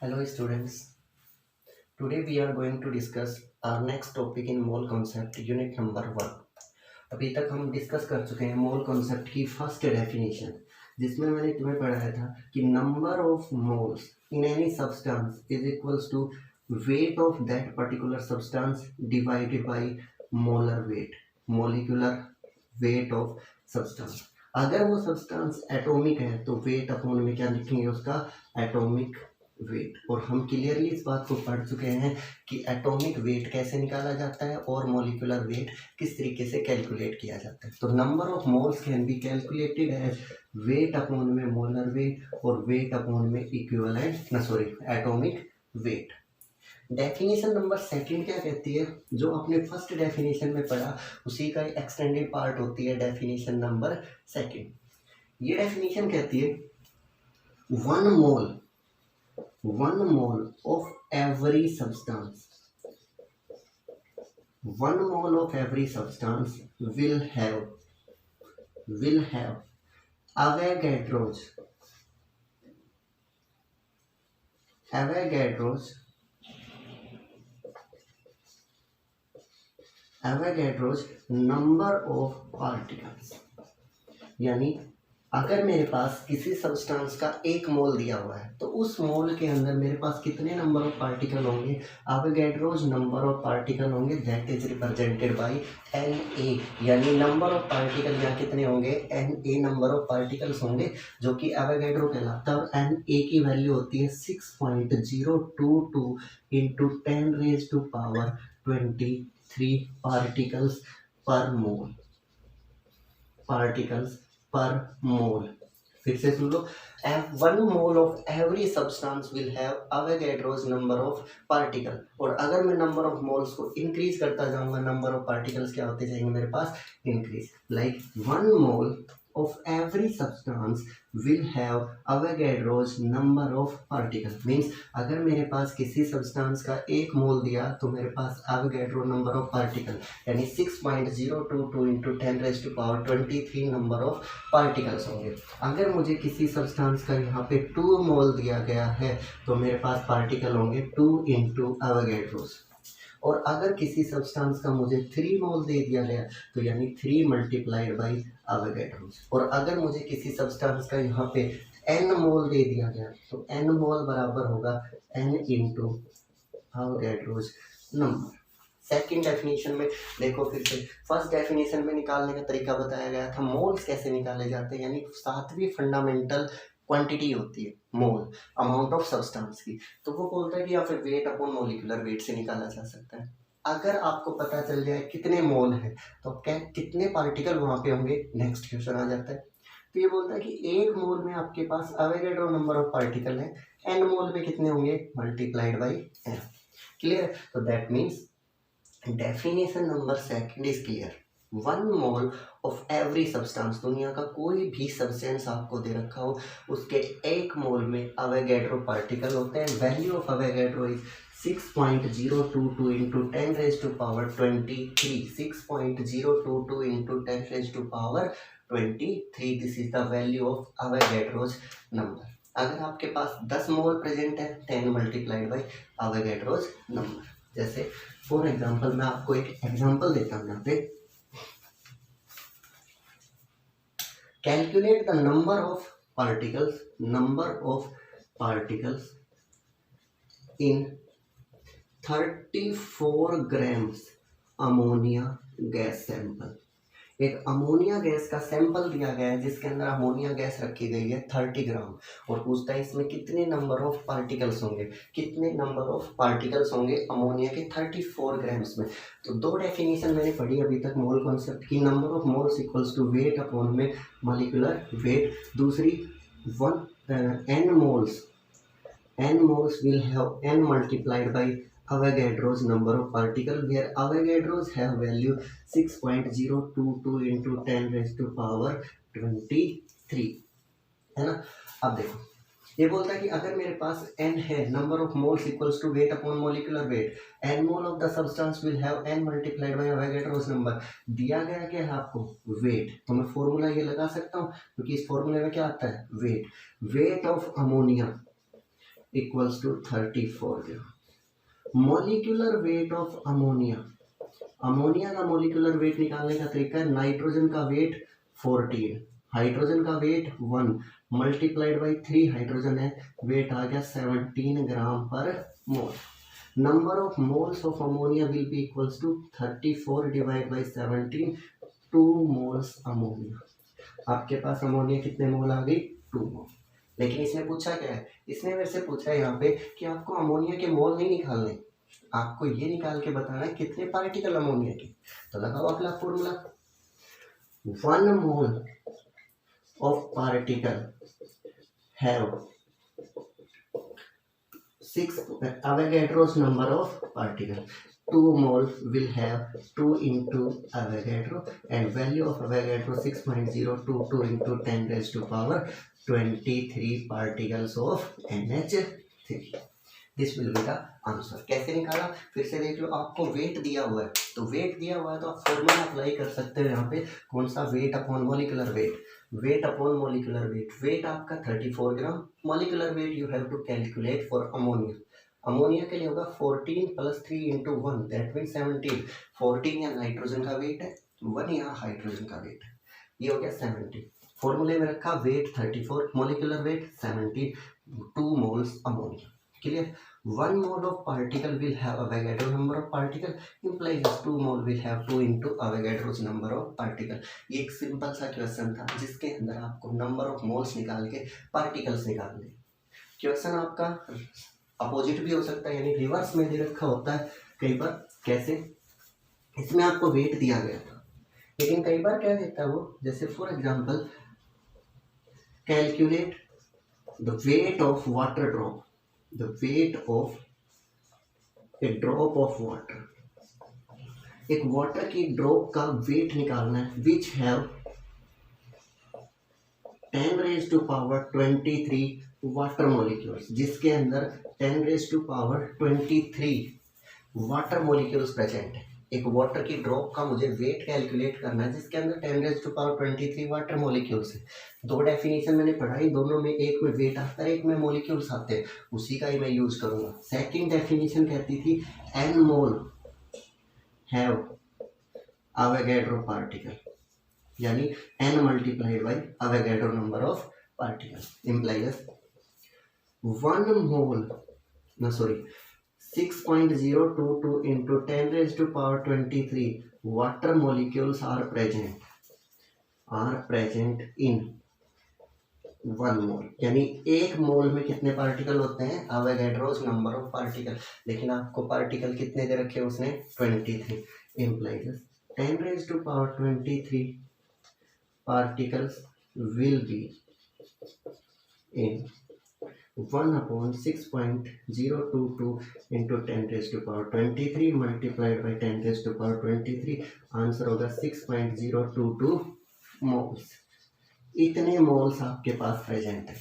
Hello students. Today we are going to discuss our next topic in mole concept unit number 1. अभी तक हम discuss कर चुके हैं मोल कॉन्सेप्ट की फर्स्ट डेफिनेशन, जिसमें मैंने तुम्हें पढ़ाया था कि number of moles in any substance is equals to weight of that particular substance divided by molar weight, molecular weight of substance. अगर वो सब्सटेंस एटॉमिक है तो वेट अपॉन में क्या लिखेंगे, उसका एटॉमिक वेट। और हम क्लियरली इस बात को पढ़ चुके हैं कि एटॉमिक वेट कैसे निकाला जाता है और मॉलिक्यूलर वेट किस तरीके से कैलकुलेट किया जाता है। तो number of moles can be calculated as weight upon में मोलर वेट और वेट अपॉन में equivalent atomic weight. Definition number second क्या कहती है, जो आपने फर्स्ट डेफिनेशन में पढ़ा उसी का एक्सटेंडेड पार्ट होती है डेफिनेशन नंबर सेकंड। ये डेफिनेशन कहती है one mole of every substance, 1 mole of every substance will have Avogadro's number of particles। यानी अगर मेरे पास किसी सब्सटेंस का 1 मोल दिया हुआ है तो उस मोल के अंदर मेरे पास कितने नंबर ऑफ पार्टिकल होंगे, एवोगैड्रोज नंबर ऑफ पार्टिकल होंगे, that is represented by Na। यानी नंबर ऑफ पार्टिकल यहाँ कितने होंगे, Na नंबर ऑफ पार्टिकल्स होंगे, जो कि एवोगैड्रो कहलाता है। और Na की वैल्यू होती है 6.022 इंटू 10⁻23 पार्टिकल्स पर मोल। फिर से सुन लो, 1 mole of every substance will have Avogadro's number of particle. और अगर मैं नंबर ऑफ मोल्स को इंक्रीज करता जाऊंगा, नंबर ऑफ पार्टिकल्स क्या होते जाएंगे मेरे पास, increase. Like 1 mole of every substance will have Avogadro's number of particle। Means अगर मेरे पास किसी सब्सटेंस का 1 मोल दिया तो मेरे पास एवोगैड्रो नंबर ऑफ पार्टिकल यानी 6.022 इंटू 10⁻23 नंबर ऑफ पार्टिकल्स होंगे। अगर मुझे किसी सब्सटेंस का यहाँ पे 2 मोल दिया गया है तो मेरे पास पार्टिकल होंगे 2 इंटू एवोगैड्रोस। और अगर किसी सब्सटेंस का मुझे 3 मोल दे दिया गया तो यानी 3 मल्टीप्लाइड बाई एवोगैड्रोस। और अगर मुझे किसी सब्सटेंस का यहाँ पे n मोल दे दिया गया तो n मोल बराबर होगा n into Avogadro's number. Second definition में देखो, फिर से फर्स्ट डेफिनेशन में निकालने का तरीका बताया गया था, मोल्स कैसे निकाले जाते हैं, यानी 7वीं फंडामेंटल क्वांटिटी होती है मोल, अमाउंट ऑफ सब्सटेंस की। तो वो बोलता है कि या फिर वेट अपॉन मोलिकुलर वेट से निकाला जा सकता है। अगर आपको पता चल जाए कितने मोल है तो क्या कितने पार्टिकल वहां पे होंगे, नेक्स्ट क्वेश्चन आ जाता है। तो ये बोलता है कि 1 मोल में आपके पास एवोगैड्रो नंबर ऑफ पार्टिकल है, n मोल में कितने होंगे, मल्टीप्लाइड बाई n। क्लियर? तो that means definition number second is clear. 1 mole of every substance, दुनिया का कोई भी सब्सटेंस आपको दे रखा हो उसके 1 मोल में एवोगैड्रो पार्टिकल होते हैं। Value of Avogadro is 6.022 into 10⁻23 6.022 into 10⁻23 this is the value of Avogadro's number. अगर आपके पास 10 मोल प्रेजेंट है 10 मल्टीप्लाइड बाई एवोगैड्रोज नंबर। जैसे फॉर एग्जाम्पल मैं आपको एक एग्जाम्पल देता हूँ यहाँ पे, calculate the number of particles in 34 grams ammonia gas sample. एक अमोनिया गैस का सैंपल दिया गया है जिसके अंदर अमोनिया गैस रखी गई है 30 ग्राम, और पूछता है इसमें कितने नंबर ऑफ पार्टिकल्स होंगे, कितने नंबर ऑफ पार्टिकल्स होंगे अमोनिया के 34 ग्राम्स में। तो 2 डेफिनेशन मैंने पढ़ी अभी तक मोल कॉन्सेप्ट की, number of moles equals to weight upon में मॉलिक्यूलर वेट। दूसरी n moles will have n multiplied by Avogadro's number of particle, where Avogadro's have value 6.022 into 10⁻23 है ना। अब देखो ये बोलता है कि अगर मेरे पास n है, number of moles equals to weight upon molecular weight, n mole of the substance will have n multiplied by Avogadro's number. दिया गया क्या है आपको, वेट। तो मैं फॉर्मूला ये लगा सकता हूँ क्योंकि इस फॉर्मूले में क्या आता है, weight of ammonia equals to 34 gram. Molecular weight of ammonia, ammonia का मॉलिक्यूलर वेट निकालने का तरीका है, नाइट्रोजन का वेट 14, हाइड्रोजन का वेट 1 मल्टीप्लाइड बाई 3 हाइड्रोजन है, वेट आ गया 17 gram per mole. Number of moles of ammonia will be equals to 34 divide by 17, 2 moles ammonia. आपके पास अमोनिया कितने मोल आ गई, 2 मोल। लेकिन इसने पूछा क्या है, इसने मेरे से पूछा है यहाँ पे कि आपको अमोनिया के मोल नहीं निकालने, आपको ये निकाल के बताना है कितने पार्टिकल अमोनिया के। तो लगाओ अगला formula, 1 mole of particle have 6 Avogadro's number of particle. 2 mole will have 2 into Avogadro and value of Avogadro 6.022 into 10 raised to power 23 particles of NH3. This will be the answer. कैसे निकाला, फिर से देख लो, आपको वेट दिया हुआ है, तो वेट दिया हुआ है तो आप फॉर्मूला अप्लाई कर सकते हो यहाँ पे, कौन सा, weight upon molecular weight, weight upon molecular weight. Weight आपका 34 gram, molecular weight you have to calculate for ammonia. Ammonia के लिए होगा 14 + 3 × 1 दैट मीन 17। 14 यहाँ नाइट्रोजन का वेट है, 1 यहाँ हाइड्रोजन का वेट है, ये हो गया 17। फॉर्मूले में रखा weight 34, molecular weight 17, 2 moles ammonia. Clear? 1 mole of particle will have Avogadro number of particle implies 2 mole will have 2 into Avogadro's number of particle। ये एक सिंपल सा क्वेश्चन था जिसके अंदर आपको नंबर ऑफ मोल्स निकाल के पार्टिकल्स निकालने। क्वेश्चन आपका अपोजिट भी हो सकता है, यानी रिवर्स में दे रखा होता है कई बार। कैसे, इसमें आपको वेट दिया गया था, लेकिन कई बार क्या देता है वो, जैसे for example calculate the weight of water drop, the weight of a drop of water, एक वाटर की ड्रॉप का वेट निकालना है, which have 10 raised to power 23 water molecules, जिसके अंदर 10 raised to power 23 water molecules present है। एक water की ड्रॉप का मुझे वेट कैलकुलेट करना है जिसके अंदर 10 raised to power 23 water molecules है। दो डेफिनेशन मैंने पढ़ाई, दोनों में एक में वेट आता है, एक में मॉलिक्यूल्स आते हैं, उसी का ही मैं यूज करूंगा। सेकंड डेफिनेशन कहती थी n mole have Avogadro particle, यानी n multiplied by Avogadro number of particle implies 6.022 into 10 raised to power 23 water molecules are present in 1 मोल, यानी 1 मोल में कितने पार्टिकल होते हैं, Avogadro's नंबर ऑफ पार्टिकल। लेकिन आपको पार्टिकल कितने दे रखे उसने, 23, implies 10 raised to power 23 particles will be in 1/6.022 into 10 raised to power 23 multiplied by 10 raised to power 23, answer होगा 6.022 मोल्स। इतने मोल्स आपके पास प्रेजेंट है।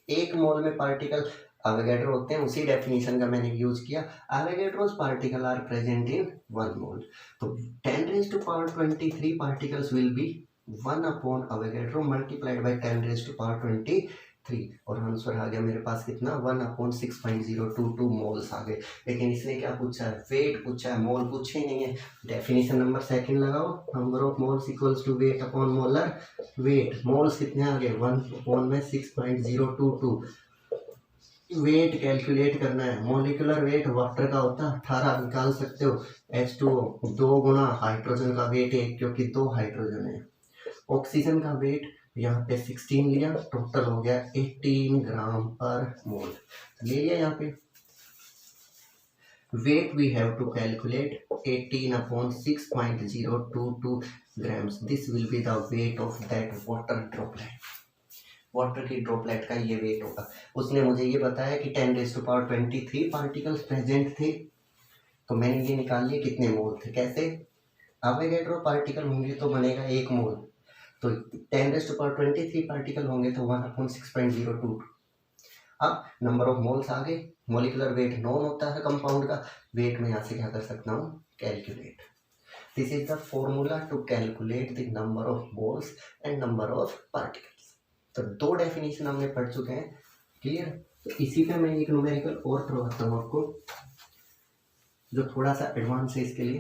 एक मोल में पार्टिकल Avogadro होते हैं, उसी डेफिनेशन का मैंने यूज किया। Avogadro's particle are present in 1 mole, तो 10 raised to power 23 particles will be 1/Avogadro multiplied by 10 raised to power 23, और आंसर आ गया मेरे पास कितना, 1/6.022 मोल्स आ गए। लेकिन इसने क्या पूछा है, वेट पूछा है, मोल पूछे ही नहीं है। डेफिनेशन नंबर सेकंड लगाओ, number of moles equals to weight upon molar weight. Moles कितने आ गए, 1/6.022। वेट कैलकुलेट करना है, मॉलिक्यूलर वेट वाटर का होता है 18, निकाल सकते हो। H2O 2 गुना हाइड्रोजन का वेट 1, क्योंकि 2 हाइड्रोजन है। ऑक्सीजन का वेट यहाँ पे 16 लिया, टोटल हो गया 18 ग्राम पर मोल। ले लिया यहाँ पे weight we have to calculate 18/6.022 grams। This will be the weight of that water droplet. Water की ड्रॉपलेट का ये वेट होगा। उसने मुझे ये बताया कि 10 raised to power 23 particles present थे, तो मैंने ये निकाल लिया कितने मोल थे। कैसे, Avogadro पार्टिकल होंगे तो बनेगा 1 मोल, तो 10 raised to power 23 पार्टिकल होंगे तो 1/6.022। अब नंबर ऑफ मोल्स आ गए, मॉलिक्यूलर वेट नोन होता है कंपाउंड का, वेट में यहाँ से क्या कर सकता हूँ, calculate. This is the formula to calculate the number of moles and number of particles. तो 2 डेफिनेशन हमने पढ़ चुके हैं, क्लियर। तो इसी पे मैं एक न्यूमेरिकल और करवाता हूँ आपको, जो थोड़ा सा एडवांस है इसके लिए।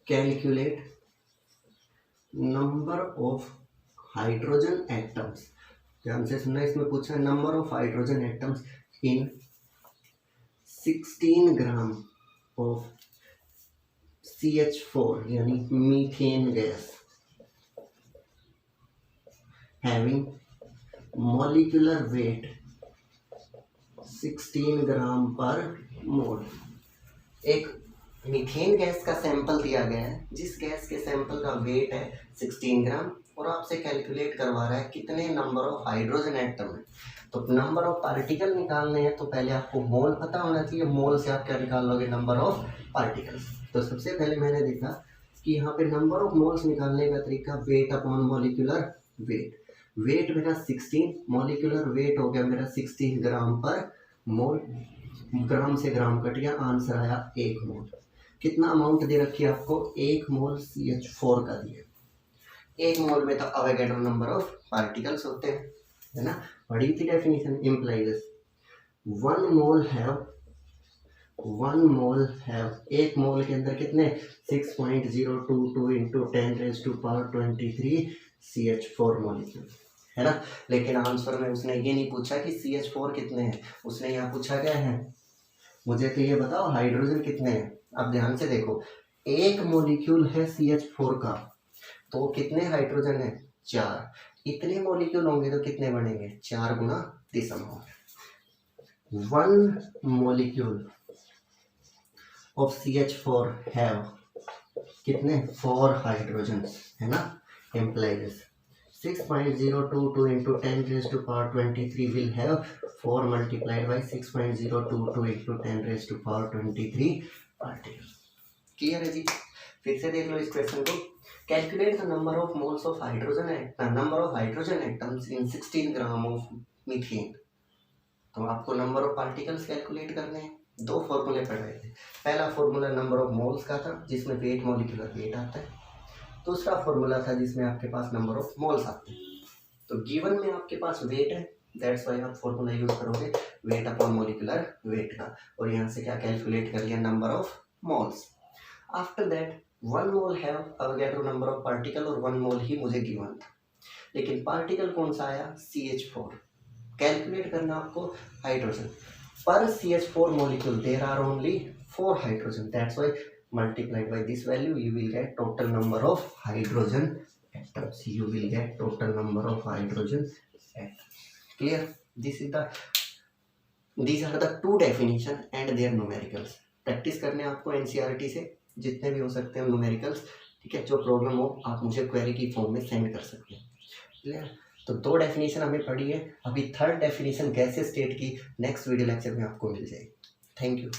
Calculate number of hydrogen atoms, ध्यान से सुनना, इसमें पूछा है number of hydrogen atoms in 16 gram of CH4 यानी methane gas having molecular weight 16 ग्राम पर मोल। एक मीथेन गैस का सैंपल दिया गया है, जिस गैस के सैंपल का वेट है 16 ग्राम, और आपसे कैलकुलेट करवा रहा है कितने नंबर ऑफ हाइड्रोजन एटम है। तो नंबर ऑफ पार्टिकल निकालने हैं तो पहले आपको मोल पता होना चाहिए, मोल से आप क्या निकाल लोगे, नंबर ऑफ पार्टिकल्स। तो सबसे पहले मैंने देखा कि यहाँ पे नंबर ऑफ मोल्स निकालने का तरीका weight upon molecular weight. Weight मेरा 16, मॉलिक्यूलर वेट हो गया मेरा 16 ग्राम पर मोल, ग्राम से ग्राम कट गया, आंसर आया 1 मोल। कितना अमाउंट दे रखी है आपको, 1 मोल CH4 का दिया। 1 मोल में तो अवोगाड्रो नंबर ऑफ पार्टिकल्स होते हैं, है ना, बड़ी थी डेफिनेशन। इम्प्लाइज 1 मोल हैव 1 मोल के अंदर कितने 6.022 इंटू 10⁻23 CH4 मॉलिक्यूल, है ना। लेकिन आंसर में उसने ये नहीं पूछा कि CH4 कितने हैं, उसने यहाँ पूछा क्या है, मुझे तो ये बताओ हाइड्रोजन कितने हैं। अब ध्यान से देखो, 1 मॉलिक्यूल है CH4 का, तो कितने हाइड्रोजन है, 4। इतने मॉलिक्यूल होंगे तो कितने बनेंगे, 4 गुना this amount. 1 molecule of CH4 have कितने 4 हाइड्रोजन, है ना। Implies 6.022 into 10⁻23 will have 4 multiplied by 6.022 into 10⁻23 particles। Clear है जी। फिर से देख लो इस क्वेश्चन को। Calculate the number of moles of hydrogen atoms in 16 gram of methane. तो आपको नंबर ऑफ पार्टिकल्स कैलकुलेट करने हैं। 2 फॉर्मूले पढ़े थे। पहला फॉर्मूला नंबर ऑफ मोल्स का था, जिसमें वेट मॉलिक्यूलर वेट आता है। दूसरा फॉर्मूला था जिसमें आपके पास नंबर ऑफ मोल्स आते हैं। तो गिवन में आपके पास वेट है, दैट्स वाई आप फॉर्मूला यूज करोगे वेट अपॉन मॉलिक्यूलर वेट का, और यहाँ से क्या कैलकुलेट कर लिया, number of moles. After that 1 mole have Avogadro number of particle, और 1 मोल ही मुझे गिवन था। लेकिन पार्टिकल कौन सा आया, CH4। कैलकुलेट करना आपको हाइड्रोजन पर CH4 molecule, there are only 4 hydrogen, that's why multiplied by this value you will get total number of hydrogen atoms, you will get total number of hydrogen atoms। Clear? These are the 2 definition and their numericals। Practice करने आपको NCERT से जितने भी हो सकते हैं numericals, ठीक है। जो प्रॉब्लम हो आप मुझे क्वेरी की फॉर्म में सेंड कर सकते हैं। क्लियर? तो 2 डेफिनेशन हमें पढ़ी है, अभी 3rd डेफिनेशन गैसेस स्टेट की नेक्स्ट वीडियो लेक्चर में आपको मिल जाएगी। Thank you.